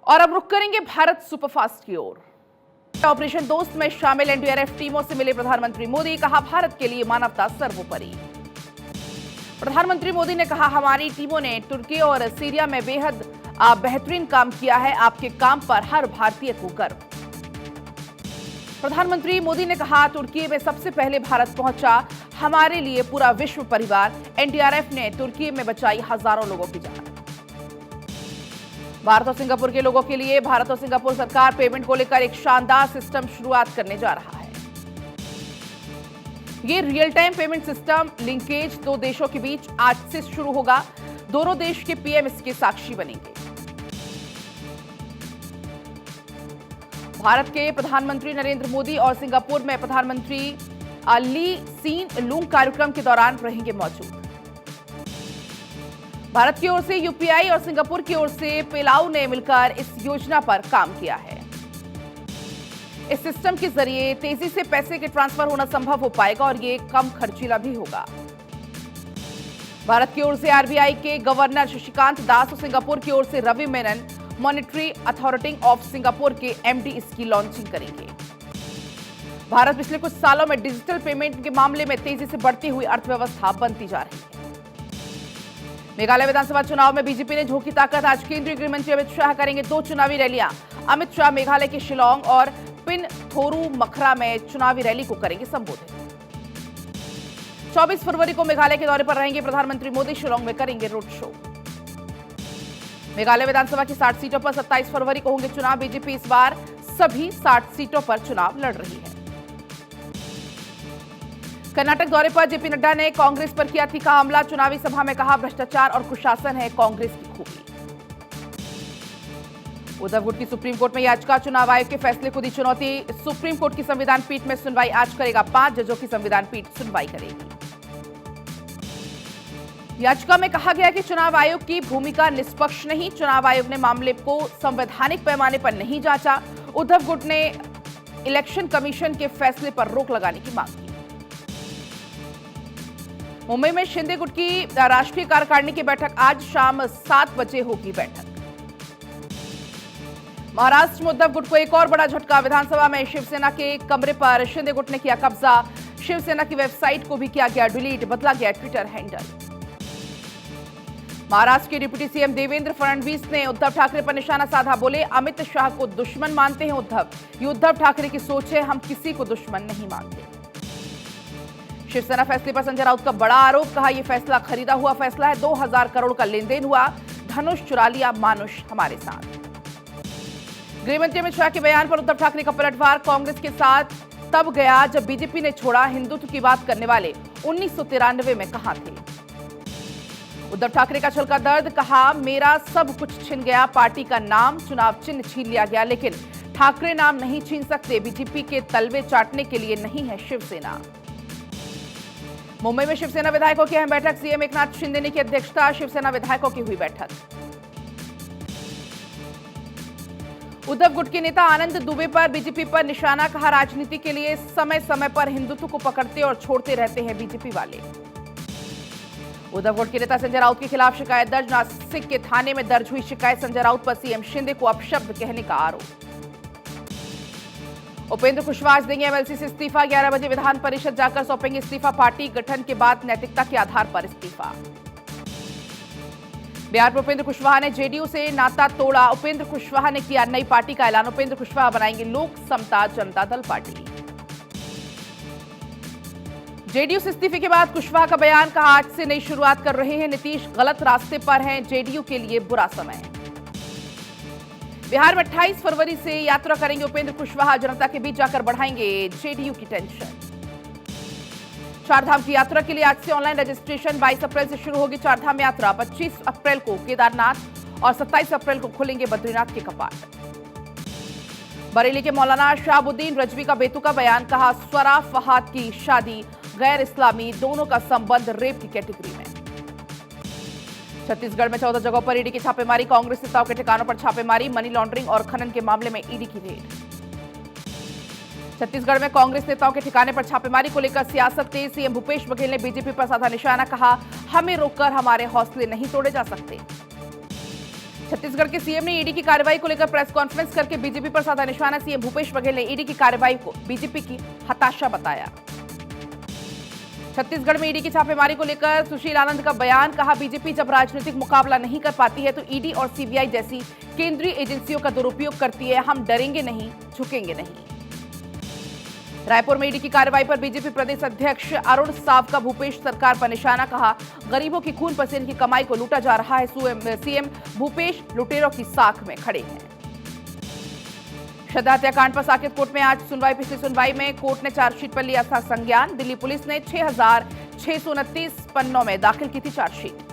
और अब रुक करेंगे भारत सुपरफास्ट की ओर। ऑपरेशन दोस्त में शामिल एनडीआरएफ टीमों से मिले प्रधानमंत्री मोदी, कहा भारत के लिए मानवता सर्वोपरि। प्रधानमंत्री मोदी ने कहा हमारी टीमों ने तुर्की और सीरिया में बेहद बेहतरीन काम किया है, आपके काम पर हर भारतीय को गर्व। प्रधानमंत्री मोदी ने कहा तुर्की में सबसे पहले भारत पहुंचा, हमारे लिए पूरा विश्व परिवार। एनडीआरएफ ने तुर्की में बचाई हजारों लोगों की जान। भारत और सिंगापुर के लोगों के लिए भारत और सिंगापुर सरकार पेमेंट को लेकर एक शानदार सिस्टम शुरुआत करने जा रहा है। ये real time payment system linkage दो देशों के बीच आज से शुरू होगा। दोनों देश के पीएम इसके साक्षी बनेंगे। भारत के प्रधानमंत्री नरेंद्र मोदी और सिंगापुर में प्रधानमंत्री ली सीन लूंग कार्यक्रम के दौरान रहेंगे मौजूद। भारत की ओर से यूपीआई और सिंगापुर की ओर से पेलाऊ ने मिलकर इस योजना पर काम किया है। इस सिस्टम के जरिए तेजी से पैसे के ट्रांसफर होना संभव हो पाएगा और ये कम खर्चीला भी होगा। भारत की ओर से आरबीआई के गवर्नर शशिकांत दास और सिंगापुर की ओर से Ravi Menon monetary authority of Singapore के एमडी इसकी लॉन्चिंग करेंगे। भारत पिछले कुछ सालों में डिजिटल पेमेंट के मामले में तेजी से बढ़ती हुई अर्थव्यवस्था बनती जा रही है। मेघालय विधानसभा चुनाव में बीजेपी ने झोंकी ताकत। आज केंद्रीय गृह मंत्री अमित शाह करेंगे 2 चुनावी रैलियां। अमित शाह मेघालय के शिलोंग और पिन थोरू मखरा में चुनावी रैली को करेंगे संबोधित। 24 फरवरी को मेघालय के दौरे पर रहेंगे प्रधानमंत्री मोदी। शिलोंग में करेंगे रोड शो। मेघालय विधानसभा की 60 सीटों पर 27 फरवरी को होंगे चुनाव। बीजेपी इस बार सभी 60 सीटों पर चुनाव लड़ रही है। कर्नाटक दौरे पर जेपी नड्डा ने कांग्रेस पर किया तीखा हमला। चुनावी सभा में कहा भ्रष्टाचार और कुशासन है कांग्रेस की खूबी। उद्धव गुट की सुप्रीम कोर्ट में याचिका। चुनाव आयोग के फैसले को दी चुनौती। सुप्रीम कोर्ट की संविधान पीठ में सुनवाई आज करेगा। 5 जजों की संविधान पीठ सुनवाई करेगी। याचिका में कहा गया कि चुनाव आयोग की भूमिका निष्पक्ष नहीं। चुनाव आयोग ने मामले को संवैधानिक पैमाने पर नहीं जांचा। उद्धव गुट ने इलेक्शन कमीशन के फैसले पर रोक लगाने की मांग की। मुंबई में शिंदे गुट की राष्ट्रीय कार्यकारिणी की बैठक आज शाम 7 बजे होगी बैठक। महाराष्ट्र में उद्धव गुट को एक और बड़ा झटका। विधानसभा में शिवसेना के कमरे पर शिंदे गुट ने किया कब्जा। शिवसेना की वेबसाइट को भी किया गया डिलीट, बदला गया ट्विटर हैंडल। महाराष्ट्र के डिप्टी सीएम देवेंद्र फडणवीस ने उद्धव ठाकरे पर निशाना साधा। बोले अमित शाह को दुश्मन मानते हैं उद्धव, ये उद्धव ठाकरे की सोच है, हम किसी को दुश्मन नहीं मानते। शिवसेना फैसले पर संजय राउत का बड़ा आरोप। कहा यह फैसला खरीदा हुआ फैसला है। 2000 करोड़ का लेन देन हुआ। धनुष चुरा लिया मानुष हमारे साथ। गृहमंत्री अमित शाह के बयान पर उद्धव ठाकरे का पलटवार। कांग्रेस के साथ तब गया जब बीजेपी ने छोड़ा। हिंदुत्व की बात करने वाले 1993 में कहां थे। उद्धव ठाकरे का छल का दर्द। कहा मेरा सब कुछ छिन गया। पार्टी का नाम, चुनाव चिन्ह छीन लिया गया, लेकिन ठाकरे नाम नहीं छीन सकते। बीजेपी के तलवे चाटने के लिए नहीं है शिवसेना। मुंबई में शिवसेना विधायकों की अहम बैठक। सीएम एकनाथ शिंदे ने की अध्यक्षता। शिवसेना विधायकों की हुई बैठक। उद्धव गुट के नेता आनंद दुबे पर बीजेपी पर निशाना। कहा राजनीति के लिए समय समय पर हिंदुत्व को पकड़ते और छोड़ते रहते हैं बीजेपी वाले। उद्धव गुट के नेता संजय राउत के खिलाफ शिकायत दर्ज। नासिक के थाने में दर्ज हुई शिकायत। संजय राउत पर सीएम शिंदे को अपशब्द कहने का आरोप। उपेंद्र कुशवाहा देंगे एमएलसी से इस्तीफा। 11 बजे विधान परिषद जाकर सौंपेंगे इस्तीफा। पार्टी गठन के बाद नैतिकता के आधार पर इस्तीफा। बिहार में उपेंद्र कुशवाहा ने जेडीयू से नाता तोड़ा। उपेंद्र कुशवाहा ने किया नई पार्टी का ऐलान। उपेंद्र कुशवाहा बनाएंगे लोक समता जनता दल पार्टी। जेडीयू से इस्तीफे के बाद कुशवाहा का बयान। कहा आज से नई शुरुआत कर रहे हैं नीतीश, गलत रास्ते पर हैं, जेडीयू के लिए बुरा समय। बिहार में 28 फरवरी से यात्रा करेंगे उपेंद्र कुशवाहा। जनता के बीच जाकर बढ़ाएंगे जेडीयू की टेंशन। चारधाम की यात्रा के लिए आज से ऑनलाइन रजिस्ट्रेशन। 22 अप्रैल से शुरू होगी चारधाम यात्रा। 25 अप्रैल को केदारनाथ और 27 अप्रैल को खुलेंगे बद्रीनाथ के कपाट। बरेली के मौलाना शहाबुद्दीन रजवी का बेतुका बयान। कहा स्वरा फहाद की शादी गैर इस्लामी, दोनों का संबंध रेप की कैटेगरी में। छत्तीसगढ़ में 14 जगहों पर ईडी की छापेमारी। कांग्रेस नेताओं के ठिकानों पर छापेमारी। मनी लॉन्ड्रिंग और खनन के मामले में ईडी की रेड। छत्तीसगढ़ में कांग्रेस नेताओं के ठिकाने पर छापेमारी को लेकर सियासत तेज। सीएम भूपेश बघेल ने बीजेपी पर साधा निशाना। कहा हमें रोककर हमारे हौसले नहीं तोड़े जा सकते। छत्तीसगढ़ के सीएम ने ईडी की कार्रवाई को लेकर प्रेस कॉन्फ्रेंस करके बीजेपी पर साधा निशाना। सीएम भूपेश बघेल ने ईडी की कार्रवाई को बीजेपी की हताशा बताया। छत्तीसगढ़ में ईडी की छापेमारी को लेकर सुशील आनंद का बयान। कहा, बीजेपी जब राजनीतिक मुकाबला नहीं कर पाती है तो ईडी और सीबीआई जैसी केंद्रीय एजेंसियों का दुरुपयोग करती है। हम डरेंगे नहीं, झुकेंगे नहीं। रायपुर में ईडी की कार्रवाई पर बीजेपी प्रदेश अध्यक्ष अरुण साव का भूपेश सरकार पर निशाना। कहा, गरीबों की खून पसीने की कमाई को लूटा जा रहा है। सीएम भूपेश लुटेरों की साख में खड़े हैं। श्रद्धा हत्याकांड पर साकेत कोर्ट में आज सुनवाई। पिछली सुनवाई में कोर्ट ने चार्जशीट पर लिया था संज्ञान। दिल्ली पुलिस ने 6,629 पन्नों में दाखिल की थी चार्जशीट।